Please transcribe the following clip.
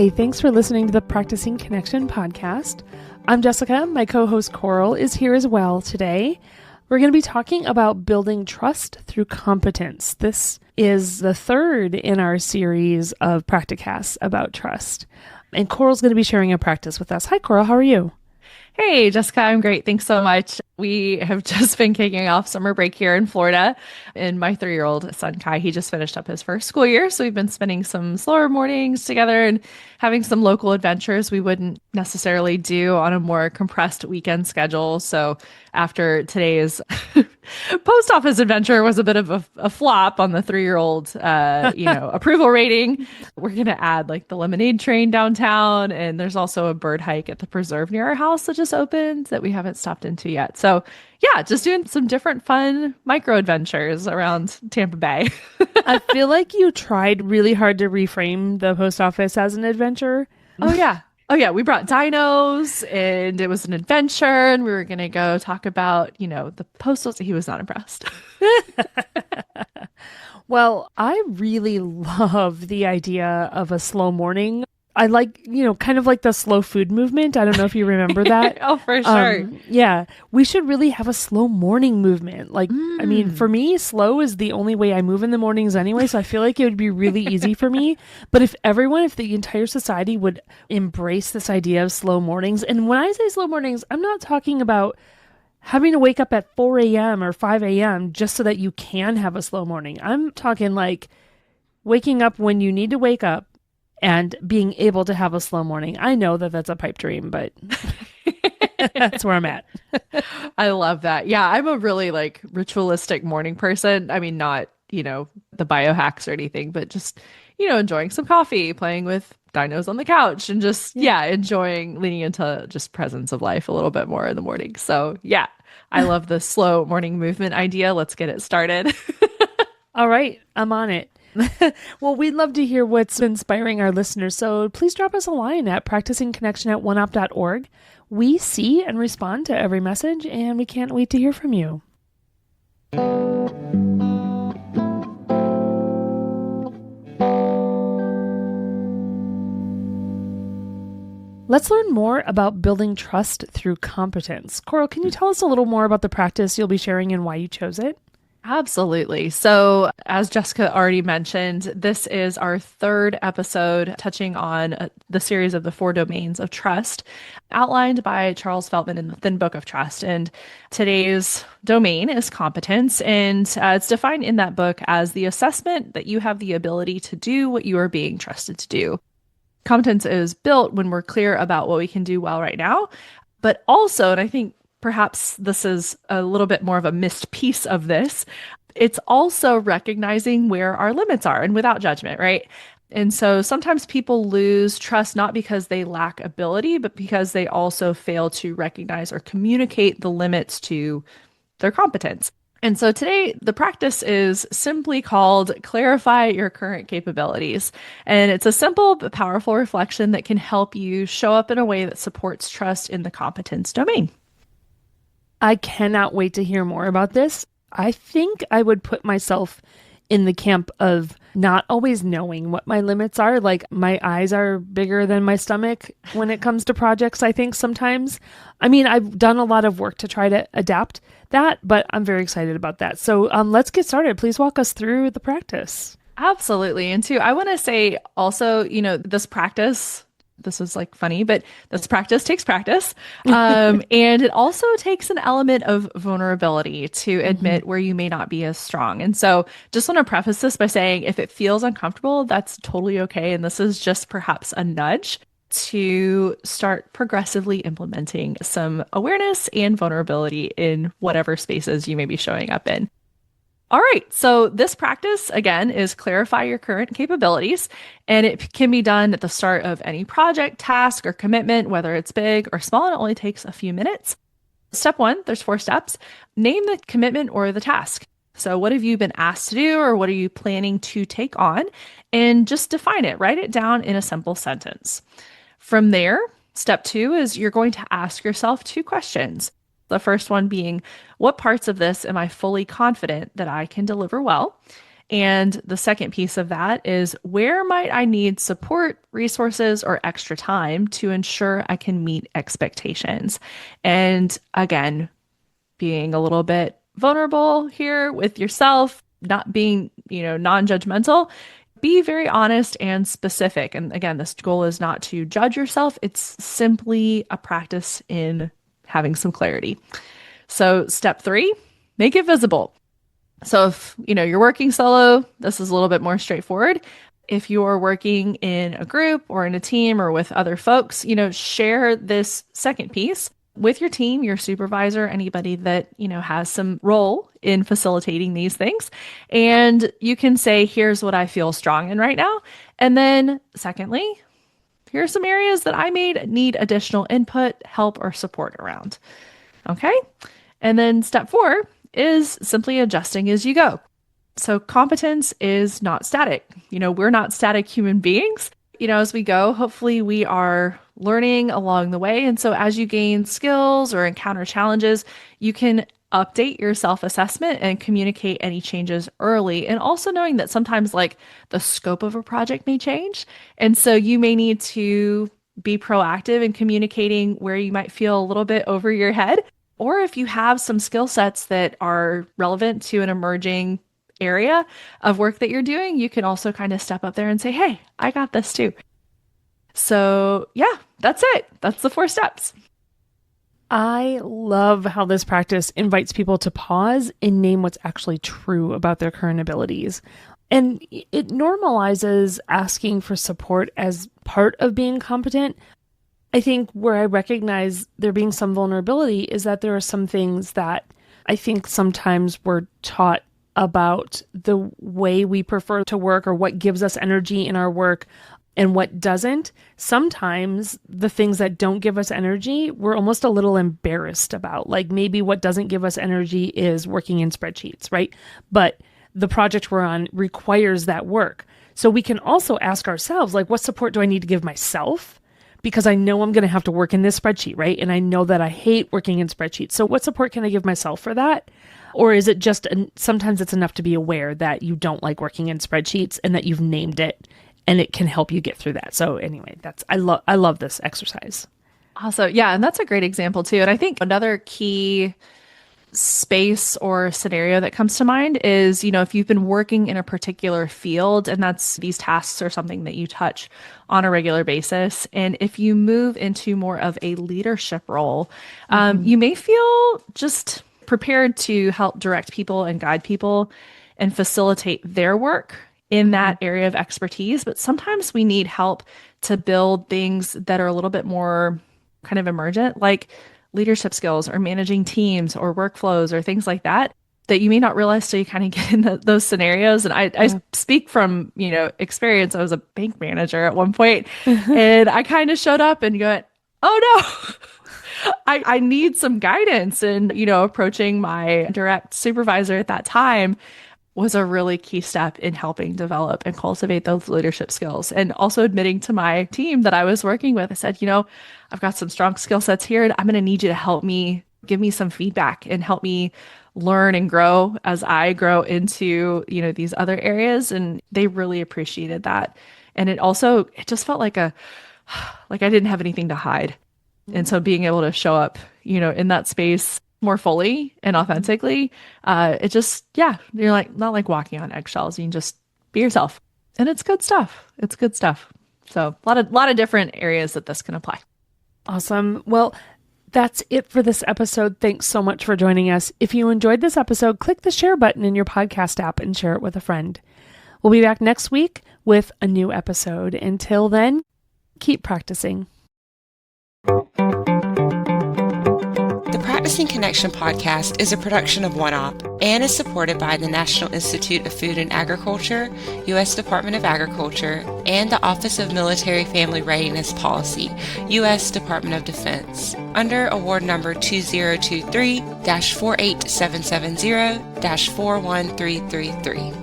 Hi, thanks for listening to the Practicing Connection podcast. I'm Jessica. My co-host Coral is here as well today. We're going to be talking about building trust through competence. This is the third in our series of practicasts about trust. And Coral's going to be sharing a practice with us. Hi, Coral. How are you? Hey, Jessica, I'm great. Thanks so much. We have just been kicking off summer break here in Florida. And my 3-year-old son, Kai, he just finished up his first school year. So we've been spending some slower mornings together and having some local adventures we wouldn't necessarily do on a more compressed weekend schedule. So after today's post office adventure was a bit of a flop on the 3-year-old, approval rating, we're going to add like the lemonade train downtown. And there's also a bird hike at the preserve near our house that just opened that we haven't stopped into yet. So yeah, just doing some different fun micro adventures around Tampa Bay. I feel like you tried really hard to reframe the post office as an adventure. Oh yeah. Oh yeah, we brought dinos and it was an adventure and we were going to go talk about, the postals. He was not impressed. Well, I really love the idea of a slow morning. I like, kind of like the slow food movement. I don't know if you remember that. Oh, for sure. Yeah, we should really have a slow morning movement. I mean, for me, slow is the only way I move in the mornings anyway. So I feel like it would be really easy for me. But if the entire society would embrace this idea of slow mornings, and when I say slow mornings, I'm not talking about having to wake up at 4 a.m. or 5 a.m. just so that you can have a slow morning. I'm talking like waking up when you need to wake up and being able to have a slow morning. I know that that's a pipe dream, but that's where I'm at. I love that. Yeah, I'm a really ritualistic morning person. I mean, not, the biohacks or anything, but just, enjoying some coffee, playing with dinos on the couch and just, leaning into just presence of life a little bit more in the morning. So yeah, I love the slow morning movement idea. Let's get it started. All right, I'm on it. Well, we'd love to hear what's inspiring our listeners, so please drop us a line at practicingconnection@oneop.org. We see and respond to every message, and we can't wait to hear from you. Let's learn more about building trust through competence. Coral, can you tell us a little more about the practice you'll be sharing and why you chose it? Absolutely. So, as Jessica already mentioned, this is our third episode touching on the series of the 4 domains of trust outlined by Charles Feltman in the Thin Book of Trust. And today's domain is competence. And it's defined in that book as the assessment that you have the ability to do what you are being trusted to do. Competence is built when we're clear about what we can do well right now, but also, and I think perhaps this is a little bit more of a missed piece of this, it's also recognizing where our limits are and without judgment, right? And so sometimes people lose trust not because they lack ability, but because they also fail to recognize or communicate the limits to their competence. And so today, the practice is simply called Clarify Your Current Capabilities. And it's a simple but powerful reflection that can help you show up in a way that supports trust in the competence domain. I cannot wait to hear more about this. I think I would put myself in the camp of not always knowing what my limits are. Like my eyes are bigger than my stomach when it comes to projects, I think sometimes. I mean, I've done a lot of work to try to adapt that, but I'm very excited about that. So let's get started. Please walk us through the practice. Absolutely. And too, I want to say also, this practice, this is funny, but this practice takes practice. And it also takes an element of vulnerability to admit where you may not be as strong. And so just want to preface this by saying if it feels uncomfortable, that's totally okay. And this is just perhaps a nudge to start progressively implementing some awareness and vulnerability in whatever spaces you may be showing up in. All right, so this practice, again, is clarify your current capabilities, and it can be done at the start of any project, task, or commitment, whether it's big or small, and it only takes a few minutes. Step 1, there's 4 steps. Name the commitment or the task. So what have you been asked to do, or what are you planning to take on? And just define it, write it down in a simple sentence. From there, step 2 is you're going to ask yourself 2 questions. The first one being, what parts of this am I fully confident that I can deliver well? And the second piece of that is, where might I need support, resources, or extra time to ensure I can meet expectations? And again, being a little bit vulnerable here with yourself, not being, non-judgmental, be very honest and specific. And again, this goal is not to judge yourself. It's simply a practice in having some clarity. So step 3, make it visible. So if, you're working solo, this is a little bit more straightforward. If you're working in a group or in a team or with other folks, share this second piece with your team, your supervisor, anybody that, has some role in facilitating these things. And you can say, here's what I feel strong in right now. And then secondly, here are some areas that I may need additional input, help, or support around. Okay. And then step 4 is simply adjusting as you go. So competence is not static. We're not static human beings. As we go, hopefully we are learning along the way. And so as you gain skills or encounter challenges, you can update your self-assessment and communicate any changes early. And also knowing that sometimes the scope of a project may change. And so you may need to be proactive in communicating where you might feel a little bit over your head. Or if you have some skill sets that are relevant to an emerging area of work that you're doing, you can also kind of step up there and say, hey, I got this too. So yeah, that's it. That's the 4 steps. I love how this practice invites people to pause and name what's actually true about their current abilities. And it normalizes asking for support as part of being competent. I think where I recognize there being some vulnerability is that there are some things that I think sometimes we're taught about the way we prefer to work or what gives us energy in our work and what doesn't. Sometimes the things that don't give us energy, we're almost a little embarrassed about. Maybe what doesn't give us energy is working in spreadsheets, right? But the project we're on requires that work. So we can also ask ourselves, what support do I need to give myself? Because I know I'm going to have to work in this spreadsheet, right? And I know that I hate working in spreadsheets. So what support can I give myself for that? Or is it just, sometimes it's enough to be aware that you don't like working in spreadsheets and that you've named it and it can help you get through that. So anyway, I love this exercise. Awesome. Yeah. And that's a great example too. And I think another key space or scenario that comes to mind is, if you've been working in a particular field and that's these tasks are something that you touch on a regular basis. And if you move into more of a leadership role, you may feel just prepared to help direct people and guide people and facilitate their work in that area of expertise. But sometimes we need help to build things that are a little bit more kind of emergent, like leadership skills or managing teams or workflows or things like that you may not realize till you kind of get in those scenarios. And I speak from, experience. I was a bank manager at one point and I kind of showed up and go, oh no, I need some guidance. And, approaching my direct supervisor at that time was a really key step in helping develop and cultivate those leadership skills. And also admitting to my team that I was working with, I said, I've got some strong skill sets here and I'm going to need you to help me, give me some feedback and help me learn and grow as I grow into, these other areas. And they really appreciated that. And it just felt like I didn't have anything to hide. And so being able to show up, in that space more fully and authentically, you're not like walking on eggshells. You can just be yourself and it's good stuff. It's good stuff. So a lot of different areas that this can apply. Awesome. Well, that's it for this episode. Thanks so much for joining us. If you enjoyed this episode, click the share button in your podcast app and share it with a friend. We'll be back next week with a new episode. Until then, keep practicing. The Practicing Connection podcast is a production of OneOp and is supported by the National Institute of Food and Agriculture, U.S. Department of Agriculture, and the Office of Military Family Readiness Policy, U.S. Department of Defense, under award number 2023-48770-41333.